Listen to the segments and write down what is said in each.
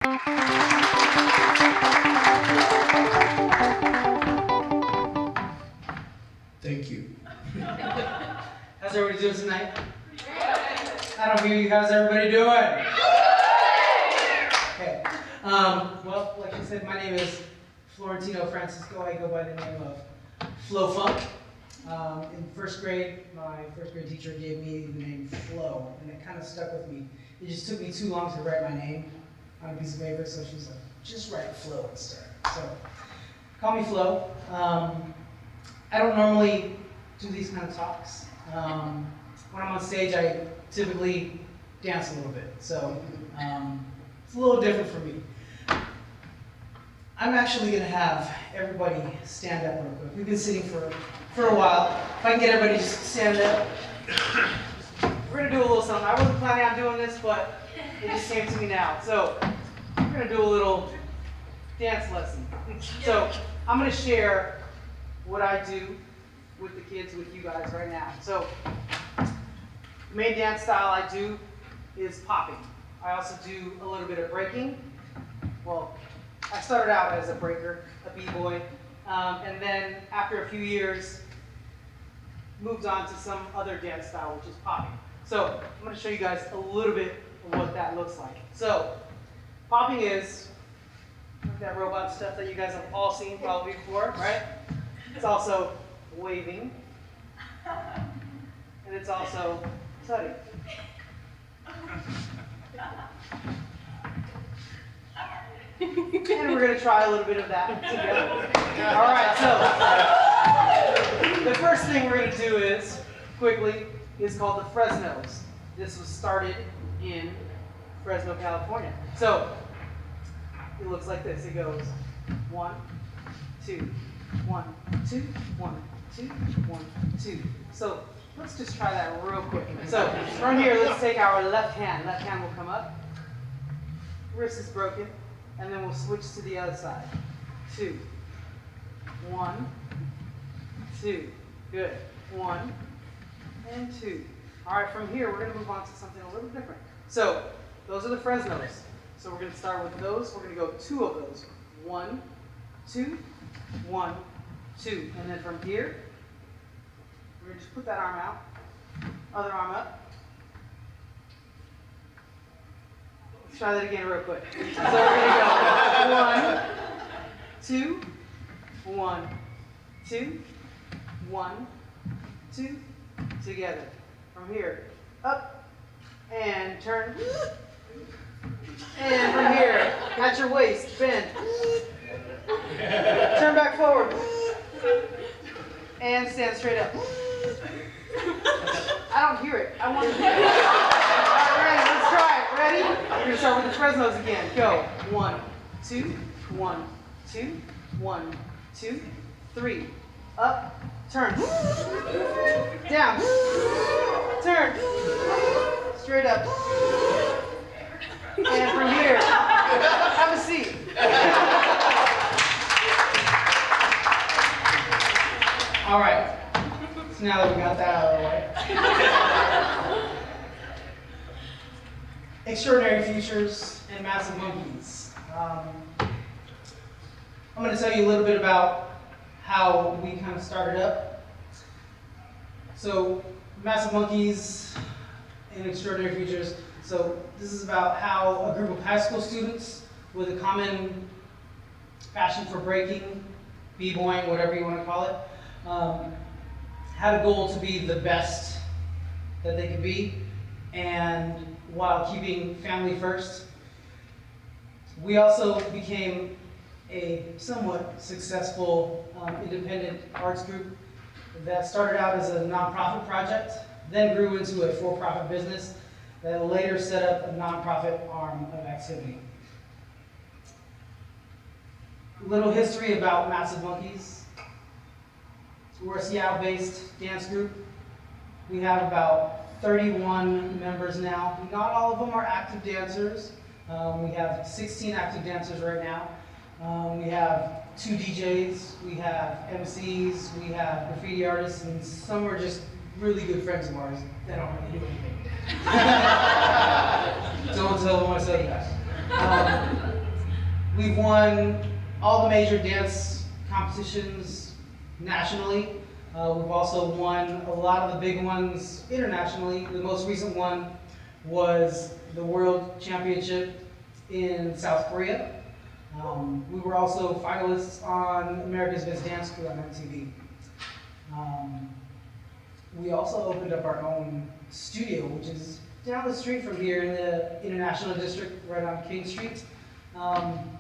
Thank you. How's everybody doing tonight? I don't hear you. How's everybody doing? Okay. Well, like I said, my name is Florentino Francisco. I go by the name of Flowfunk. In first grade, my first grade teacher gave me the name Flo, and it kind of stuck with me. It just took me too long to write my name on a piece of paper, so she was like, just write Flo instead. So, call me Flo. I don't normally do these kind of talks. When I'm on stage, I typically dance a little bit, so it's a little different for me. I'm actually going to have everybody stand up real quick. We've been sitting for a while. If I can get everybody to just stand up. We're going to do a little something. I wasn't planning on doing this, but it just came to me now. So we're going to do a little dance lesson. So I'm going to share what I do with the kids, with you guys right now. So the main dance style I do is popping. I also do a little bit of breaking. Well, I started out as a breaker, a b-boy, and then after a few years, moved on to some other dance style, which is popping. So I'm going to show you guys a little bit of what that looks like. So popping is that robot stuff that you guys have all seen probably before, right? It's also waving, and it's also tutting. And we're going to try a little bit of that together. All right, so the first thing we're going to do is, quickly, is called the Fresnos. This was started in Fresno, California. So it looks like this. It goes 1, 2, 1, 2, 1, 2, 1, 2. So let's just try that real quick. So from here, let's take our left hand. Left hand will come up. Wrist is broken. And then we'll switch to the other side. 2, 1, 2. Good. 1 and 2. All right, from here, we're going to move on to something a little different. So those are the Fresnos. So we're going to start with those. We're going to go 2 of those. 1, 2, 1, 2. And then from here, we're going to just put that arm out. Other arm up. Let's try that again real quick. So we're going to go 1, 2, 1, 2, 1, 2, together. From here, up, and turn. And from here, at your waist, bend. Turn back forward. And stand straight up. I don't hear it. I want to hear it. All right, ready? Let's try it. Ready? We're going to start with the Fresnos again. Go. 1, 2, 1, 2, 1, 2, 3. Up. Turn. Down. Turn. Straight up. And from here, have a seat. All right. So now that we got that out of the way. Extraordinary Futures and Massive Monkees. I'm going to tell you a little bit about how we kind of started up. So Massive Monkees and Extraordinary Futures. So this is about how a group of high school students with a common passion for breaking, b-boying, whatever you want to call it, had a goal to be the best that they could be, and while keeping family first. We also became a somewhat successful independent arts group that started out as a nonprofit project, then grew into a for-profit business that later set up a nonprofit arm of activity. Little history about Massive Monkees. We're a Seattle-based dance group. We have about 31 members now. Not all of them are active dancers. We have 16 active dancers right now. We have 2 DJs, we have MCs, we have graffiti artists, and some are just really good friends of ours that don't really do anything. Don't tell them I said that. We've won all the major dance competitions nationally. We've also won a lot of the big ones internationally. The most recent one was the World Championship in South Korea. We were also finalists on America's Best Dance Crew on MTV. We also opened up our own studio, which is down the street from here in the International District, right on King Street.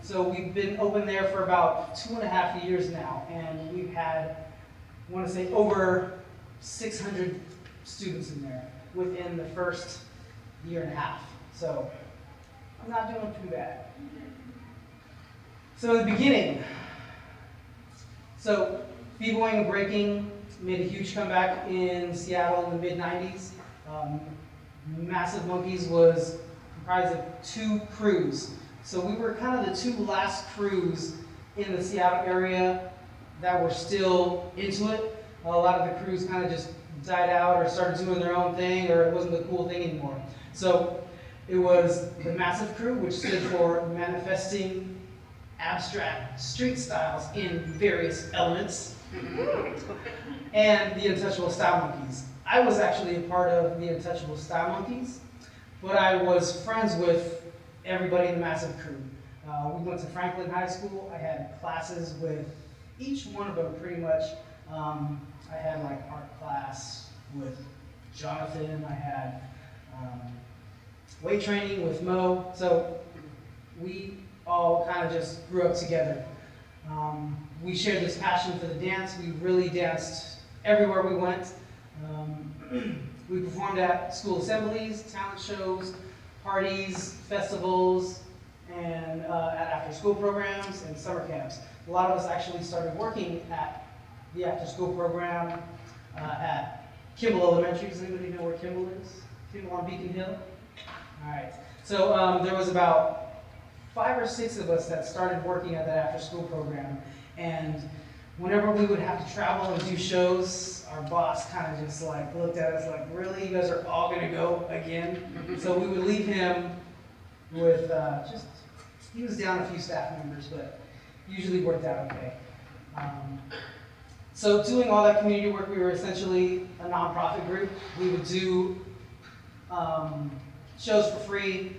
So we've been open there for about 2.5 years now, and we've had, I want to say, over 600 students in there within the first 1.5 years. So I'm not doing too bad. So in the beginning, so b-boying and breaking made a huge comeback in Seattle in the mid-90s. Massive Monkees was comprised of 2 crews. So we were kind of the 2 last crews in the Seattle area that were still into it. A lot of the crews kind of just died out or started doing their own thing, or it wasn't the cool thing anymore. So it was the Massive Crew, which stood for Manifesting Abstract Street Styles in Various Elements, and the Untouchable Style MONKEES. I was actually a part of the Untouchable Style MONKEES, but I was friends with everybody in the Massive Crew. We went to Franklin High School. I had classes with each one of them pretty much. I had like art class with Jonathan. I had weight training with Mo. So we all kind of just grew up together. We shared this passion for the dance. We really danced everywhere we went. We performed at school assemblies, talent shows, parties, festivals, and at after-school programs and summer camps. A lot of us actually started working at the after-school program at Kimball Elementary. Does anybody know where Kimball is? Kimball on Beacon Hill? All right. So there was about 5 or 6 of us that started working at that after-school program, and whenever we would have to travel and do shows, our boss kind of just like looked at us like, really, you guys are all gonna go again? So we would leave him with he was down a few staff members, but usually worked out okay. So doing all that community work, we were essentially a nonprofit group. We would do shows for free.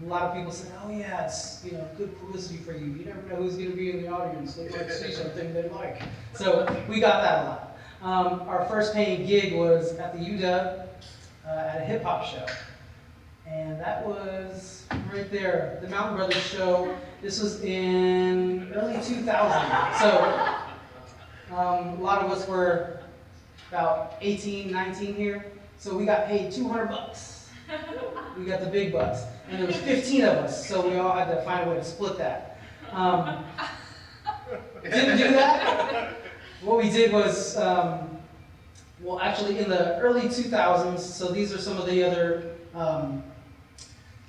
A lot of people said, oh yeah, it's good publicity for you. You never know who's going to be in the audience. They might see something they like. So we got that a lot. Our first paying gig was at the UW at a hip-hop show. And that was right there, the Mountain Brothers show. This was in early 2000. So a lot of us were about 18, 19 here. So we got paid $200. We got the big bucks. And there was 15 of us, so we all had to find a way to split that. Didn't do that. What we did was, well, actually in the early 2000s, so these are some of the other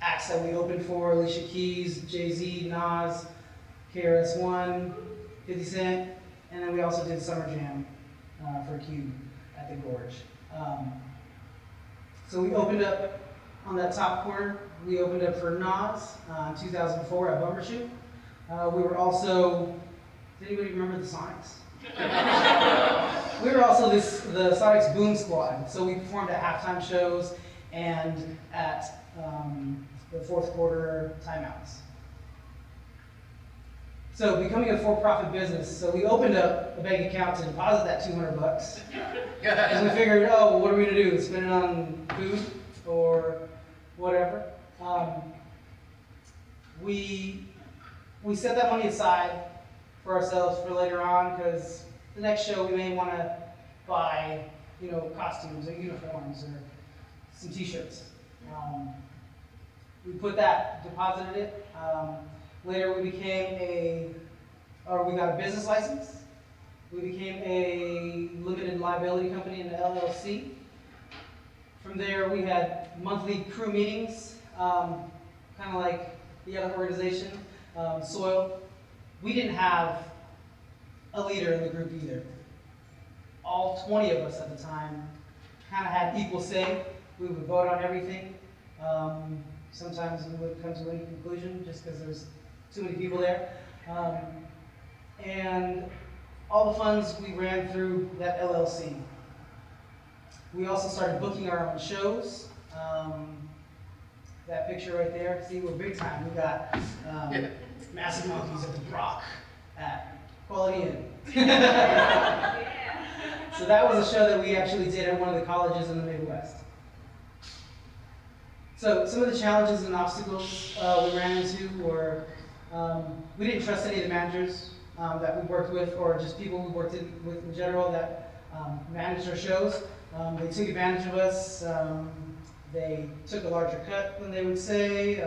acts that we opened for: Alicia Keys, Jay-Z, Nas, KRS-One, 50 Cent, and then we also did Summer Jam for Cube at the Gorge. So we opened up on that top corner. We opened up for Nas in 2004 at Bumbershoot. We were also, does anybody remember the Sonics? We were also the Sonics Boom Squad. So we performed at halftime shows and at the fourth quarter timeouts. So becoming a for-profit business, so we opened up a bank account to deposit that $200. And we figured, oh, what are we gonna do? Spend it on food or whatever? We set that money aside for ourselves for later on, because the next show we may want to buy, costumes or uniforms or some t-shirts. We put that, deposited it. Later we got a business license. We became a limited liability company in the LLC. From there we had monthly crew meetings, kind of like the other organization, Soil. We didn't have a leader in the group either. All 20 of us at the time kind of had equal say. We would vote on everything. sometimes we wouldn't come to any conclusion just because there's too many people there. And all the funds we ran through that LLC. We also started booking our own shows. That picture right there, see, we're big time. We got Massive Monkees at the Brock at Quality Inn. So that was a show that we actually did at one of the colleges in the Midwest. So some of the challenges and obstacles we ran into were we didn't trust any of the managers that we worked with, or just people we worked with in general that managed our shows. They took advantage of us. They took a larger cut than they would say,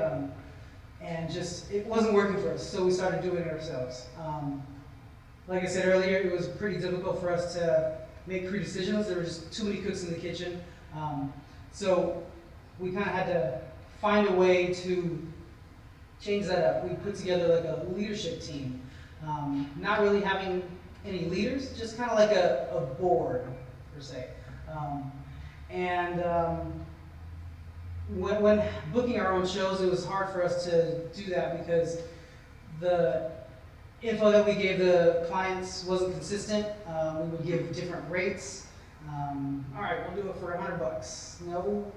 and just, it wasn't working for us, so we started doing it ourselves. Like I said earlier, it was pretty difficult for us to make crew decisions. There were just too many cooks in the kitchen. So we kind of had to find a way to change that up. We put together like a leadership team. Not really having any leaders, just kind of like a board, per se. When booking our own shows, it was hard for us to do that because the info that we gave the clients wasn't consistent. We would give different rates. All right, we'll do it for $100. No,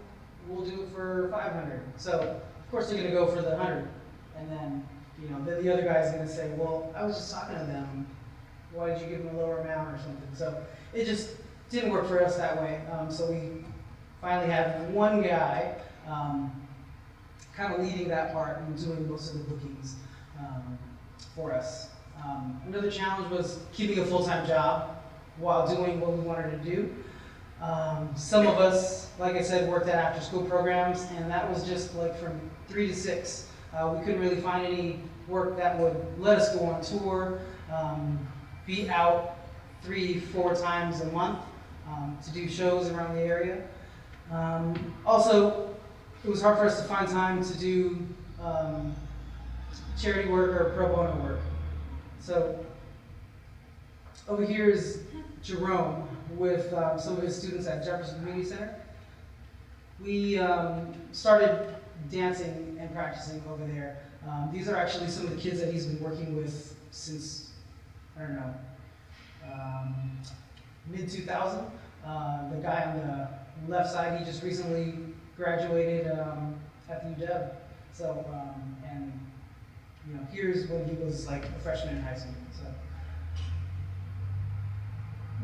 we'll do it for 500. So of course they're going to go for the 100, and then the other guy's going to say, well, I was just talking to them. Why did you give them a lower amount or something? So it just didn't work for us that way. So we finally had one guy kind of leading that part and doing most of the bookings for us. Another challenge was keeping a full-time job while doing what we wanted to do. Some of us, like I said, worked at after-school programs, and that was just like from 3 to 6. We couldn't really find any work that would let us go on tour, be out 3-4 times a month to do shows around the area. Also, it was hard for us to find time to do charity work or pro bono work. So over here is Jerome with some of his students at Jefferson Community Center. We started dancing and practicing over there. These are actually some of the kids that he's been working with since, I don't know, mid-2000. The guy on the left side, he just recently graduated at the UW. So, and here's when he was like a freshman in high school. So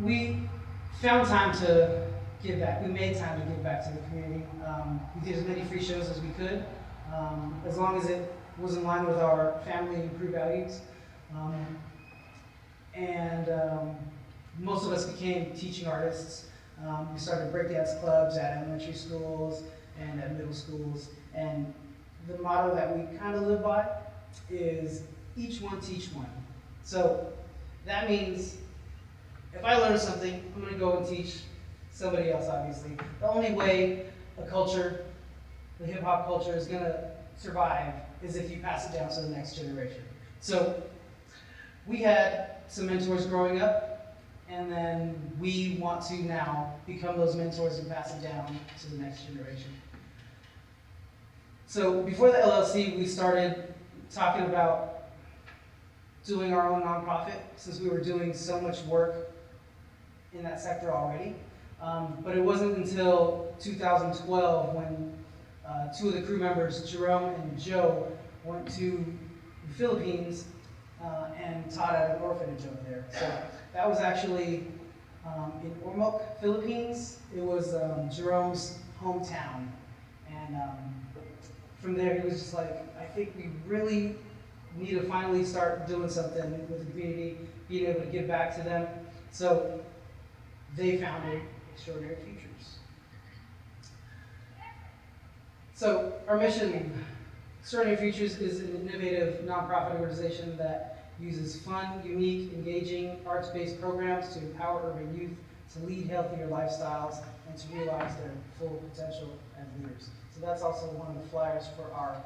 we found time to give back. We made time to give back to the community. We did as many free shows as we could, as long as it was in line with our family and crew values. Most of us became teaching artists. We started breakdance clubs at elementary schools and at middle schools. And the motto that we kind of live by is each one teach one. So that means if I learn something, I'm going to go and teach somebody else, obviously. The only way a culture, the hip hop culture, is going to survive is if you pass it down to the next generation. So we had some mentors growing up, and then we want to now become those mentors and pass it down to the next generation. So before the LLC, we started talking about doing our own nonprofit, since we were doing so much work in that sector already. But it wasn't until 2012 when two of the crew members, Jerome and Joe, went to the Philippines and taught at an orphanage over there. So that was actually in Ormoc, Philippines. It was Jerome's hometown. And from there, he was just like, I think we really need to finally start doing something with the community, being able to give back to them. So they founded Extraordinary Futures. So our mission, Extraordinary Futures, is an innovative nonprofit organization that uses fun, unique, engaging, arts-based programs to empower urban youth to lead healthier lifestyles and to realize their full potential as leaders. So that's also one of the flyers for our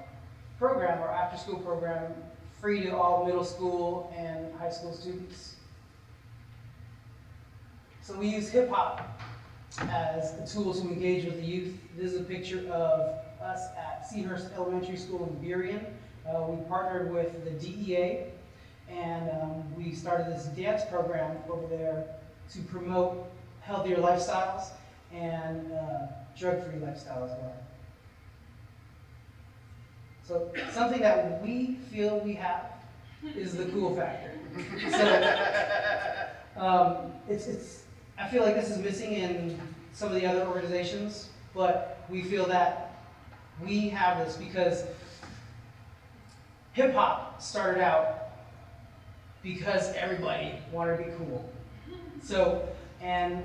program, our after-school program, free to all middle school and high school students. So we use hip-hop as a tool to engage with the youth. This is a picture of us at Seahurst Elementary School in Burien. We partnered with the DEA, and we started this dance program over there to promote healthier lifestyles and drug-free lifestyle as well. So something that we feel we have is the cool factor. So I feel like this is missing in some of the other organizations, but we feel that we have this because hip hop started out because everybody wanted to be cool. So, and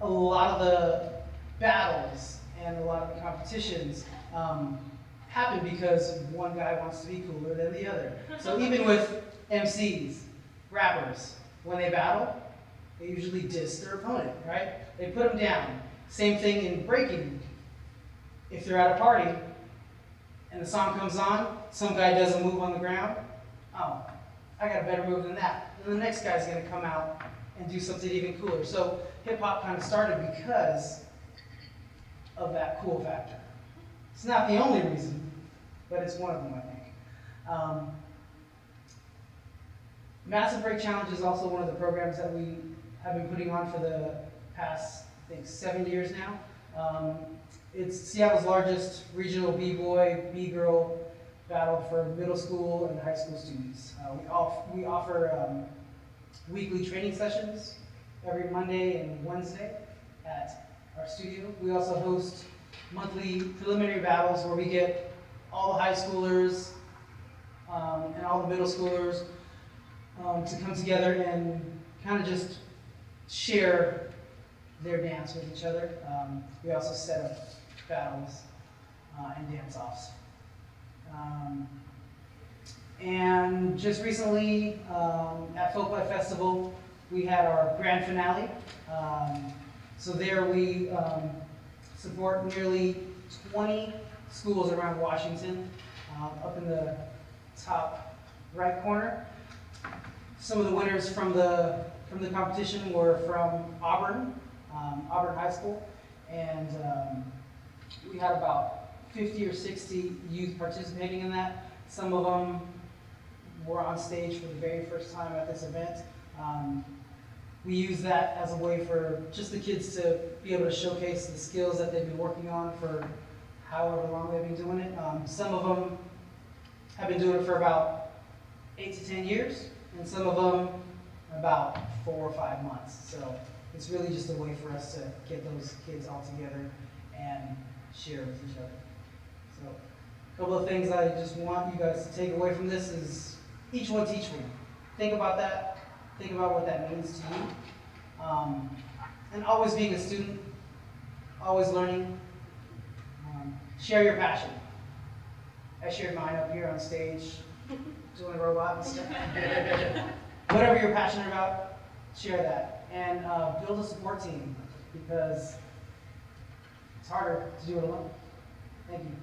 a lot of the battles and a lot of the competitions happen because one guy wants to be cooler than the other. So even with MCs, rappers, when they battle, they usually diss their opponent, right? They put them down. Same thing in breaking. If they're at a party and the song comes on, some guy does a move on the ground, oh, I got a better move than that. And the next guy's gonna come out and do something even cooler. So hip hop kind of started because of that cool factor. It's not the only reason, but it's one of them, I think. Massive Break Challenge is also one of the programs that we have been putting on for the past, I think, 7 years now. It's Seattle's largest regional B-boy, B-girl battle for middle school and high school students. We offer weekly training sessions every Monday and Wednesday at our studio. We also host monthly preliminary battles where we get all the high schoolers and all the middle schoolers to come together and kind of just share their dance with each other. We also set up battles and dance-offs. And just recently at Folklife Festival, we had our grand finale. So there we support nearly 20 schools around Washington, up in the top right corner. Some of the winners from the competition were from Auburn High School, and we had about 50 or 60 youth participating in that. Some of them were on stage for the very first time at this event. We use that as a way for just the kids to be able to showcase the skills that they've been working on for however long they've been doing it. Some of them have been doing it for about 8 to 10 years, and some of them about 4 or 5 months. So it's really just a way for us to get those kids all together and share with each other. So a couple of things I just want you guys to take away from this is each one teach one. Think about that. Think about what that means to you. And always being a student, always learning. Share your passion. I shared mine up here on stage, doing robot and stuff. Whatever you're passionate about, share that. And build a support team, because it's harder to do it alone. Thank you.